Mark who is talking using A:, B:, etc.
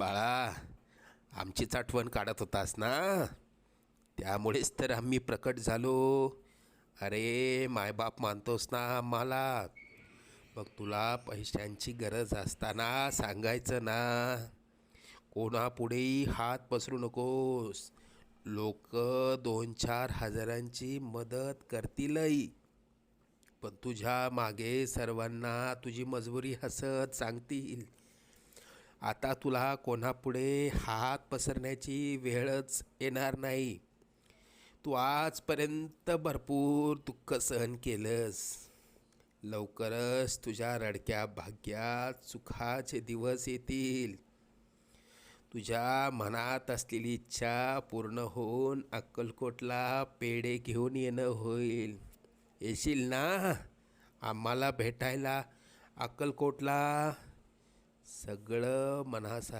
A: बाळा, आमचीच आठवण काढत होतास ना, त्यामुळेच तर आम्ही प्रकट झालो. अरे मायबाप मानतोस ना आम्हाला, मग तुला पैशांची गरज असताना सांगायचं ना. कोणापुढेही हात पसरू नकोस. लोक 2-4 हजारांची मदत करतीलही, पण तुझ्या मागे सर्वांना तुझी मजबुरी हसत सांगतील. आता तुला कोणापुढे हात पसरण्याची वेळच येणार नाही. तू आजपर्यंत भरपूर दुःख सहन केलंस. लवकरच तुझ्या रडक्या भाग्यात सुखाचे दिवस येतील. तुझ्या मनात असलेली इच्छा पूर्ण होऊन अक्कलकोटला पेढे घेऊन येणं होईल. येशील ना आम्हाला भेटायला अक्कलकोटला? सगळं मनासारखं